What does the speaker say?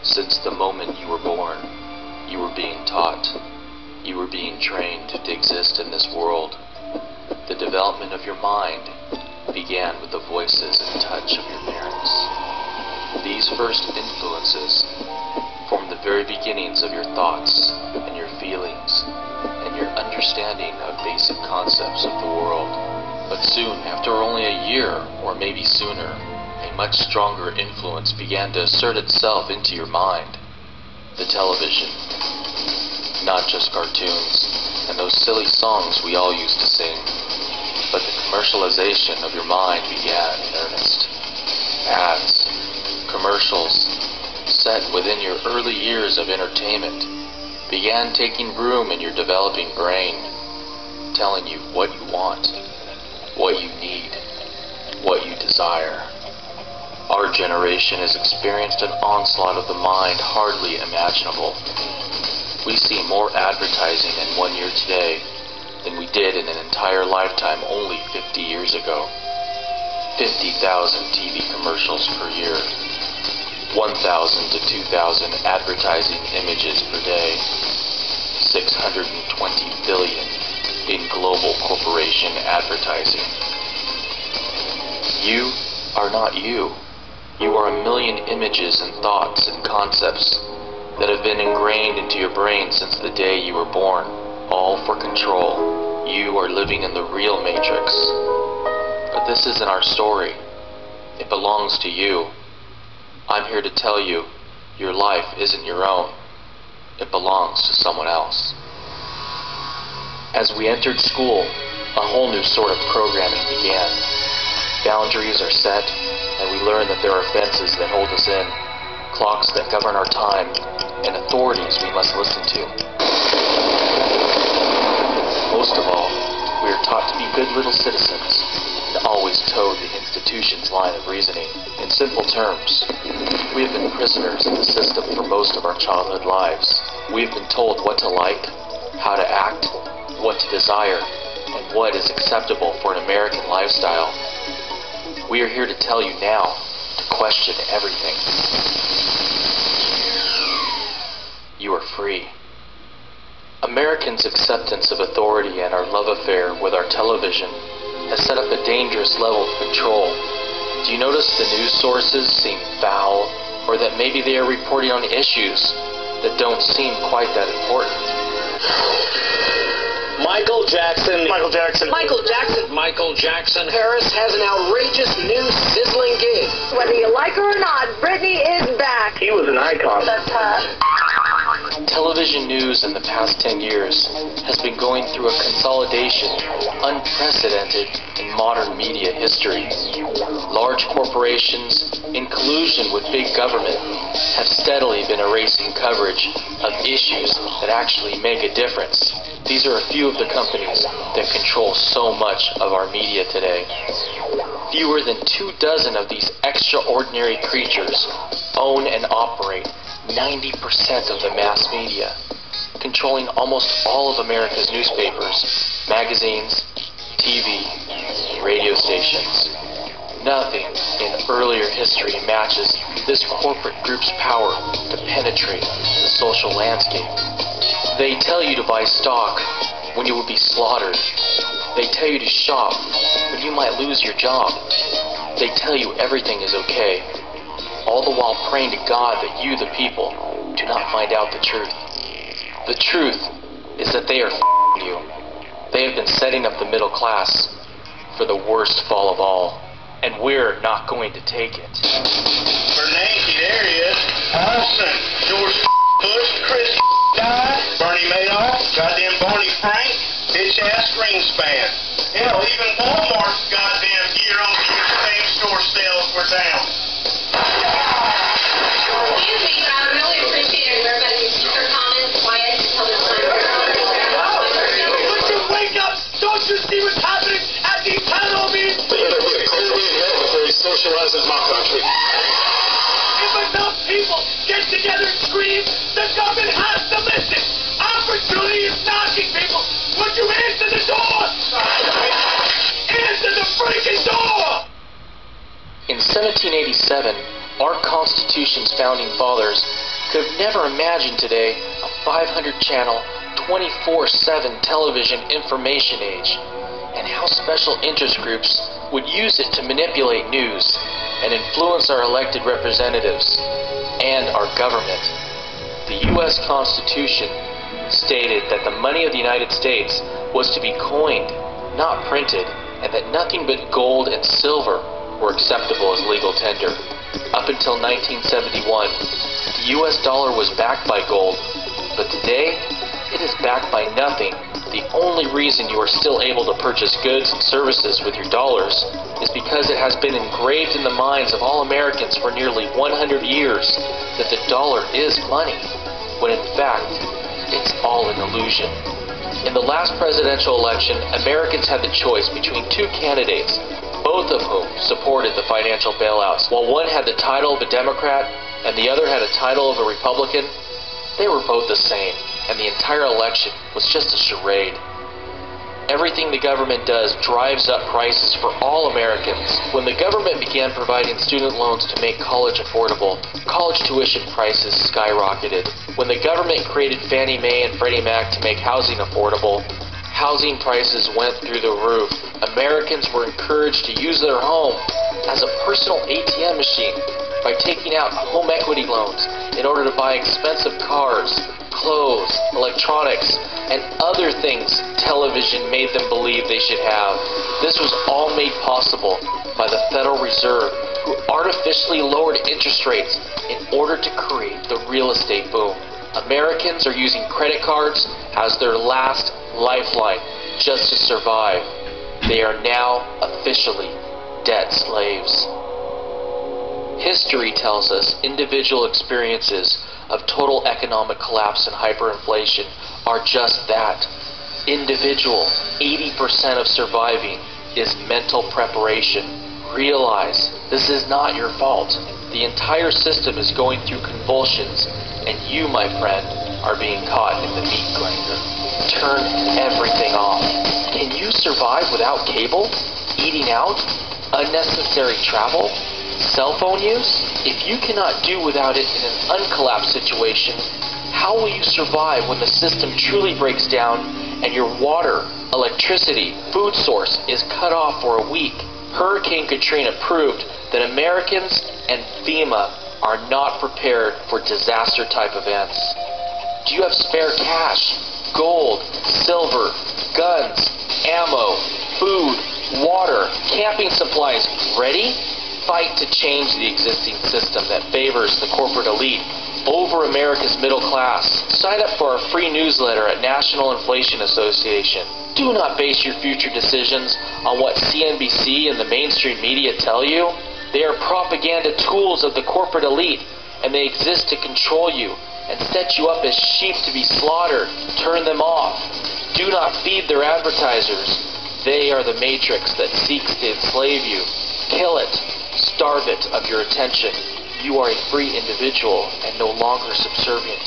Since the moment you were born, you were being taught. You were being trained to exist in this world. The development of your mind began with the voices and touch of your parents. These first influences form the very beginnings of your thoughts and your feelings and your understanding of basic concepts of the world. But soon, after only a year or maybe sooner, a much stronger influence began to assert itself into your mind. The television. Not just cartoons and those silly songs we all used to sing, but the commercialization of your mind began in earnest. Ads, commercials, set within your early years of entertainment, began taking room in your developing brain, telling you what you want, what you need, what you desire. Our generation has experienced an onslaught of the mind hardly imaginable. We see more advertising in 1 year today than we did in an entire lifetime only 50 years ago. 50,000 TV commercials per year. 1,000 to 2,000 advertising images per day. 620 billion in global corporation advertising. You are not you. You are a million images and thoughts and concepts that have been ingrained into your brain since the day you were born, all for control. You are living in the real matrix. But this isn't our story. It belongs to you. I'm here to tell you, your life isn't your own. It belongs to someone else. As we entered school, a whole new sort of programming began. Boundaries are set, and we learn that there are fences that hold us in, clocks that govern our time, and authorities we must listen to. Most of all, we are taught to be good little citizens and always toe the institution's line of reasoning. In simple terms, we have been prisoners in the system for most of our childhood lives. We have been told what to like, how to act, what to desire, and what is acceptable for an American lifestyle. We are here to tell you now to question everything. You are free. Americans' acceptance of authority and our love affair with our television has set up a dangerous level of control. Do you notice the news sources seem foul, or that maybe they are reporting on issues that don't seem quite that important? Michael Jackson. Michael Jackson. Michael Jackson. Michael Jackson. Paris has an outrageous new sizzling gig. Whether you like her or not, Britney is back. He was an icon. That's hot. Television news in the past 10 years has been going through a consolidation unprecedented in modern media history. Large corporations, in collusion with big government, have steadily been erasing coverage of issues that actually make a difference. These are a few of the companies that control so much of our media today. Fewer than 24 of these extraordinary creatures own and operate 90% of the mass media, controlling almost all of America's newspapers, magazines, TV, radio stations. Nothing in earlier history matches this corporate group's power to penetrate the social landscape. They tell you to buy stock when you will be slaughtered. They tell you to shop when you might lose your job. They tell you everything is okay, all the while praying to God that you, the people, do not find out the truth. The truth is that they are f***ing you. They have been setting up the middle class for the worst fall of all, and we're not going to take it. Bernanke, there he is. Austin, George Bush, Chris died, Bernie Madoff, goddamn Barney Frank, bitch-ass Greenspan. Hell, even Walmart's goddamn year-on-year same-store sales were down. Excuse me, but I would really appreciate it if everybody would keep their comments quiet until this time. Would you wake up? Don't you see what's happening at these panel meetings? He socializes my country. If enough people get together and scream, the government has to listen. Opportunity is knocking, people. Would you answer the door? Answer the freaking door! In 1787, our Constitution's founding fathers could have never imagined today a 500-channel, 24/7 television information age, and how special interest groups would use it to manipulate news and influence our elected representatives and our government. The U.S. Constitution stated that the money of the United States was to be coined, not printed, and that nothing but gold and silver were acceptable as legal tender. Up until 1971, the U.S. dollar was backed by gold, but today it is backed by nothing. The only reason you are still able to purchase goods and services with your dollars is because it has been engraved in the minds of all Americans for nearly 100 years that the dollar is money, when in fact, it's all an illusion. In the last presidential election, Americans had the choice between two candidates, both of whom supported the financial bailouts. While one had the title of a Democrat and the other had a title of a Republican, they were both the same, and the entire election was just a charade. Everything the government does drives up prices for all Americans. When the government began providing student loans to make college affordable, college tuition prices skyrocketed. When the government created Fannie Mae and Freddie Mac to make housing affordable, housing prices went through the roof. Americans were encouraged to use their home as a personal ATM machine by taking out home equity loans in order to buy expensive cars, clothes, electronics, and other things television made them believe they should have. This was all made possible by the Federal Reserve, who artificially lowered interest rates in order to create the real estate boom. Americans are using credit cards as their last lifeline just to survive. They are now officially debt slaves. History tells us individual experiences of total economic collapse and hyperinflation are just that. Individual. 80% of surviving is mental preparation. Realize this is not your fault. The entire system is going through convulsions, and you, my friend, are being caught in the meat grinder. Turn everything off. Can you survive without cable? Eating out? Unnecessary travel? Cell phone use? If you cannot do without it in an uncollapsed situation, how will you survive when the system truly breaks down and your water, electricity, food source is cut off for a week? Hurricane Katrina proved that Americans and FEMA are not prepared for disaster type events. Do you have spare cash, gold, silver, guns, ammo, food, water, camping supplies ready? Fight to change the existing system that favors the corporate elite over America's middle class. Sign up for our free newsletter at National Inflation Association. Do not base your future decisions on what CNBC and the mainstream media tell you. They are propaganda tools of the corporate elite, and they exist to control you and set you up as sheep to be slaughtered. Turn them off. Do not feed their advertisers. They are the matrix that seeks to enslave you. Kill it. Starve it of your attention. You are a free individual and no longer subservient.